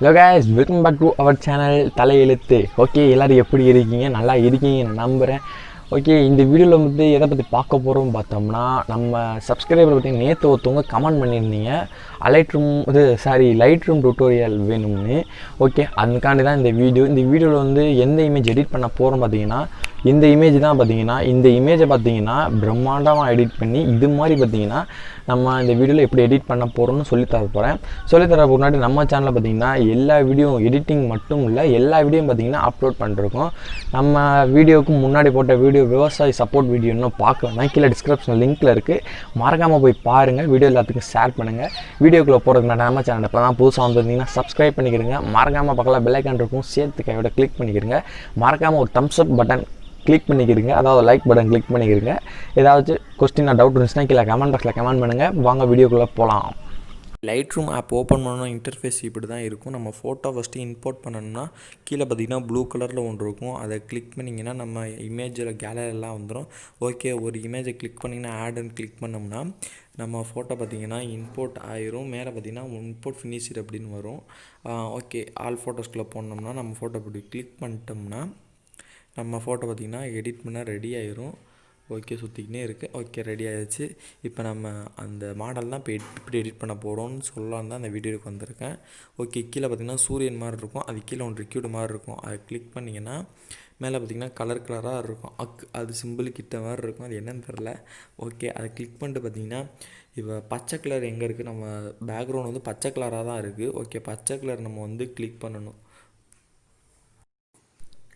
Hello guys, welcome back to our channel தலையெழுத்து. Okay, எல்லாரும் எப்படி இருக்கீங்க? நல்லா இருக்கீங்க நான் நம்புகிறேன். ஓகே, இந்த வீடியோவில் வந்து எதை பற்றி பார்க்க போகிறோம் பார்த்தோம்னா, நம்ம சப்ஸ்கிரைபர் பற்றி நேற்று ஒருத்தவங்க கமெண்ட் பண்ணியிருந்தீங்க லைட்ரூம் டுட்டோரியல் வேணும்னு. ஓகே, அதுக்காண்டி தான் இந்த வீடியோவில் வந்து எந்த இமேஜ் எடிட் பண்ண போகிறோம் பார்த்தீங்கன்னா, இந்த இமேஜ் தான் பார்த்தீங்கன்னா, இந்த இமேஜை பார்த்தீங்கன்னா பிரம்மாண்டமாக எடிட் பண்ணி இது மாதிரி பார்த்தீங்கன்னா நம்ம இந்த வீடியோவில் எப்படி எடிட் பண்ண போகிறோம்னு சொல்லித்தர முன்னாடி நம்ம சேனலில் பார்த்தீங்கன்னா எல்லா வீடியோ எடிட்டிங் மட்டும் இல்லை, எல்லா வீடியோவும் பார்த்தீங்கன்னா அப்லோட் பண்ணிருக்கோம். நம்ம வீடியோவுக்கு முன்னாடி போட்ட வீடியோ விவசாய சப்போர்ட் வீடியோ இன்னும் பார்க்கணும்னா கீழே டிஸ்கிரிப்ஷன் லிங்க்கில் இருக்குது, மறக்காமல் போய் பாருங்கள். வீடியோ எல்லாத்துக்கும் ஷேர் பண்ணுங்கள். வீடியோக்குள்ளே போகிறதுக்கு நான் நம்ம சேனல் இப்போ தான் புதுசாக வந்திருந்தீங்கன்னா சப்ஸ்கிரைப் பண்ணிக்கிறங்க. மறக்காமல் பக்கத்தில் பெல் ஐக்கான் இருக்கும், சேர்த்து கையோட கிளிக் பண்ணிக்கிறங்க. மறக்காமல் ஒரு தம்ஸ் அப் பட்டன் கிளிக் பண்ணிக்கிறீங்க, அதாவது லைக் பட்டன் கிளிக் பண்ணிக்கிறீங்க. ஏதாவது கொஸ்டின் டவுட் இருந்துச்சுன்னா கீழே கமெண்ட் பாக்ஸில் கமெண்ட் பண்ணுங்கள். வாங்க வீடியோக்குள்ளே போகலாம். லைட்ரூம் ஆப் ஓப்பன் பண்ணணும். இன்டர்ஃபேஸ் இப்படி தான் இருக்கும். நம்ம ஃபோட்டோ ஃபஸ்ட்டு இம்போர்ட் பண்ணணும்னா கீழே பார்த்திங்கன்னா ப்ளூ கலரில் ஒன்று இருக்கும், அதை கிளிக் பண்ணிங்கன்னா நம்ம இமேஜில் கேலரிலாம் வந்துடும். ஓகே, ஒரு இமேஜை கிளிக் பண்ணிங்கன்னா ஆடுன்னு கிளிக் பண்ணோம்னா நம்ம ஃபோட்டோ பார்த்திங்கன்னா இம்போர்ட் ஆயிரும். மேலே பார்த்திங்கன்னா இம்போர்ட் ஃபினிஷ்டு அப்படின்னு வரும். ஓகே, ஆல் ஃபோட்டோஸ்குள்ளே போனோம்னா நம்ம ஃபோட்டோ இப்படி கிளிக் பண்ணிட்டோம்னா நம்ம ஃபோட்டோ பார்த்திங்கன்னா எடிட் பண்ணால் ரெடி ஆயிரும். ஓகே, சுற்றிக்கினே இருக்குது. ஓகே, ரெடி ஆகிடுச்சு. இப்போ நம்ம அந்த மாடல் தான் இப்போ எப்படி எடிட் பண்ண போகிறோம்னு சொல்லலாம் தான் அந்த வீடியோவுக்கு வந்திருக்கேன். ஓகே, கீழே பார்த்திங்கன்னா சூரியன் மாதிரி இருக்கும், அது கீழே ஒன்று ரிக்யூடு மாதிரி இருக்கும். அதை கிளிக் பண்ணிங்கன்னா மேலே பார்த்திங்கன்னா கலர் கலராக இருக்கும், அது சிம்பிள் கிட்ட மாதிரி இருக்கும், அது என்னன்னு தெரில. ஓகே, அதை கிளிக் பண்ணிட்டு பார்த்திங்கன்னா இப்போ பச்சை கலர் எங்கே இருக்குது, நம்ம பேக்ரவுண்ட் வந்து பச்சை கலராக தான் இருக்குது. ஓகே, பச்சை கலர் நம்ம வந்து கிளிக் பண்ணணும்.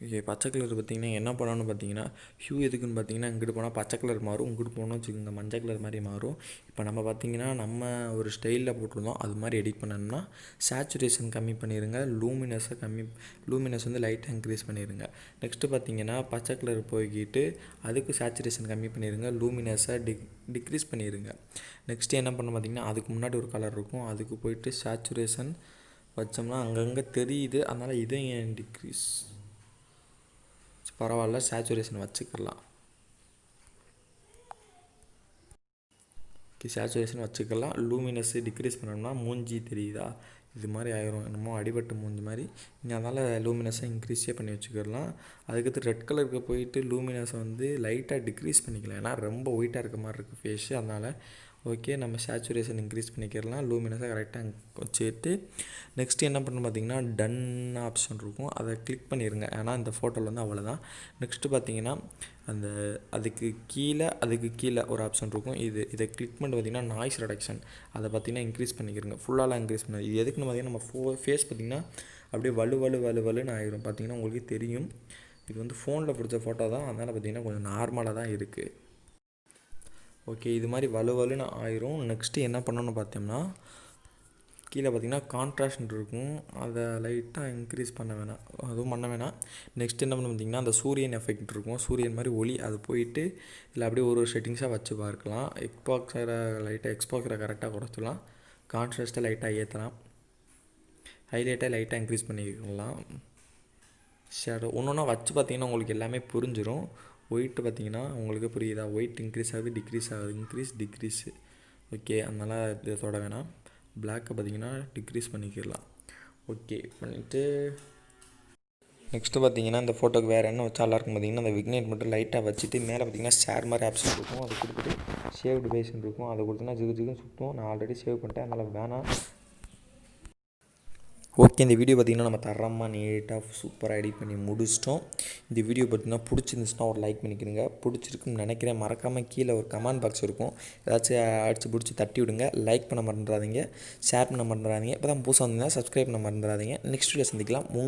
ஓகே, பச்சை கலர் பார்த்திங்கன்னா என்ன பண்ணணும்னு பார்த்தீங்கன்னா ஹியூ எதுக்குன்னு பார்த்தீங்கன்னா இங்கிட்டு போனால் பச்சை கலர் மாறும், இங்கிட்டு போனோம்னு வச்சுக்கோங்க மஞ்சள் கலர் மாதிரி மாறும். இப்போ நம்ம பார்த்திங்கன்னா நம்ம ஒரு ஸ்டைலில் போட்டிருந்தோம், அது மாதிரி எடிட் பண்ணணும்னா சேச்சுரேஷன் கம்மி பண்ணிடுங்க, லூமினஸ் வந்து லைட்டாக இன்க்ரீஸ் பண்ணிடுங்க. நெக்ஸ்ட்டு பார்த்திங்கன்னா பச்சை கலர் போய்கிட்டு அதுக்கு சேச்சுரேஷன் கம்மி பண்ணிடுங்க, லூமினஸை டிக்ரீஸ் பண்ணிடுங்க. நெக்ஸ்ட்டு என்ன பண்ண பார்த்திங்கன்னா அதுக்கு முன்னாடி ஒரு கலர் இருக்கும், அதுக்கு போயிட்டு சேச்சுரேஷன் வச்சோம்னா அங்கங்கே தெரியுது, அதனால் இதையும் டிக்ரீஸ் பரவாயில்ல, சேச்சுரேஷன் வச்சுக்கலாம். சேச்சுரேஷன் வச்சுக்கலாம். லூமினஸ் டிக்ரீஸ் பண்ணோம்னா மூஞ்சி தெரியுதா இது மாதிரி ஆயிரும், என்னமோ அடிபட்டு மூஞ்சி மாதிரி. நீங்கள் அதனால் லூமினஸை இன்க்ரீஸே பண்ணி வச்சுக்கலாம். அதுக்கடுத்து ரெட் கலருக்கு போயிட்டு லூமினஸை வந்து லைட்டாக டிக்ரீஸ் பண்ணிக்கலாம், ஏன்னா ரொம்ப ஒயிட்டாக இருக்க மாதிரி இருக்குது ஃபேஸு, அதனால். ஓகே, நம்ம சேச்சுரேஷன் இன்க்ரீஸ் பண்ணிக்கிறலாம், லூமினஸை கரெக்டாக வச்சுட்டு நெக்ஸ்ட்டு என்ன பண்ணணும் பார்த்திங்கன்னா டன் ஆப்ஷன் இருக்கும், அதை கிளிக் பண்ணிடுங்க. ஏன்னா இந்த ஃபோட்டோவில் வந்து அவ்வளோதான். நெக்ஸ்ட்டு பார்த்திங்கன்னா அதுக்கு கீழே ஒரு ஆப்ஷன் இருக்கும், இதை கிளிக் பண்ணிட்டு பார்த்திங்கன்னா நாய்ஸ் ரிடக்ஷன், அதை பார்த்திங்கன்னா இன்க்ரீஸ் பண்ணிக்கிறங்க, ஃபுல்லாலாம் இன்க்ரீஸ் பண்ணி. இது எதுக்குன்னு பார்த்திங்கன்னா நம்ம ஃபேஸ் பார்த்திங்கன்னா அப்படியே வலுன்னு ஆயிரும். பார்த்திங்கன்னா உங்களுக்கு தெரியும், இது வந்து ஃபோனில் பிடிச்ச ஃபோட்டோ தான், அதனால் பார்த்திங்கன்னா கொஞ்சம் நார்மலாக தான் இருக்குது. ஓகே, இது மாதிரி வலுன்னு ஆயிரும். நெக்ஸ்ட்டு என்ன பண்ணணும்னு பார்த்தோம்னா கீழே பார்த்திங்கன்னா கான்ட்ராஸ்ட் இருக்கும், அதை லைட்டாக இன்க்ரீஸ் பண்ண வேணாம். நெக்ஸ்ட் என்ன பண்ண பார்த்திங்கன்னா அந்த சூரியன் எஃபெக்ட் இருக்கும், சூரியன் மாதிரி ஒளி, அது போயிட்டு இல்லை அப்படியே ஒரு செட்டிங்ஸாக வச்சு பார்க்கலாம். எக்ஸ்பாக்ஸரை கரெக்டாக குறைச்சிடலாம், கான்ட்ராஸ்ட்டை லைட்டாக ஏற்றலாம், ஹைலைட்டாக லைட்டாக இன்க்ரீஸ் பண்ணிக்கலாம். ஷேடோ ஒன்று வச்சு பார்த்திங்கன்னா உங்களுக்கு எல்லாமே புரிஞ்சிடும். ஒயிட்டு பார்த்திங்கன்னா உங்களுக்கு புரியுதா, ஒயிட் இன்க்ரீஸ் ஆகுது, டிக்ரீஸ் ஆகுது, டிக்ரீஸு. ஓகே, அதனால் இதை தொட வேணாம். பிளாக்கை பார்த்திங்கன்னா டிக்ரீஸ் பண்ணிக்கலாம். ஓகே பண்ணிவிட்டு நெக்ஸ்ட்டு பார்த்திங்கன்னா இந்த ஃபோட்டோக்கு வேறு என்ன வச்சா நல்லாயிருக்கும் பார்த்திங்கன்னா அந்த விக்னேட் மட்டும் லைட்டாக வச்சுட்டு மேலே பார்த்திங்கன்னா ஷேர் மாதிரி ஆப்ஷன் இருக்கும், அதை கொடுத்துட்டு சேவ் டிவைஸ்ன்னு இருக்கும், அதை கொடுத்தோன்னா ஜிகுன்னு சுற்றும். நான் ஆல்ரெடி சேவ் பண்ணிட்டேன், அதனால் வேணாம். ஓகே, இந்த வீடியோ பார்த்திங்கன்னா நம்ம தரமாக நீட்டாக சூப்பராக எடிட் பண்ணி முடிச்சிட்டோம். இந்த வீடியோ பார்த்திங்கன்னா பிடிச்சிருந்துச்சுன்னா ஒரு லைக் பண்ணிக்கிறீங்க, பிடிச்சிருக்குன்னு நினைக்கிறேன். மறக்காமல் கீழே ஒரு கமெண்ட் பாக்ஸ் இருக்கும், ஏதாச்சும் அடிச்சு பிடிச்சி தட்டி விடுங்க. லைக் பண்ண மறந்துடாதீங்க, ஷேர் பண்ண மறந்துடாதீங்க. இப்போ தான் புதுசாக வந்தீங்கன்னா சப்ஸ்கிரைப் பண்ண மறந்துடாதீங்க. நெக்ஸ்ட் வீடியோ சந்திக்கலாம்.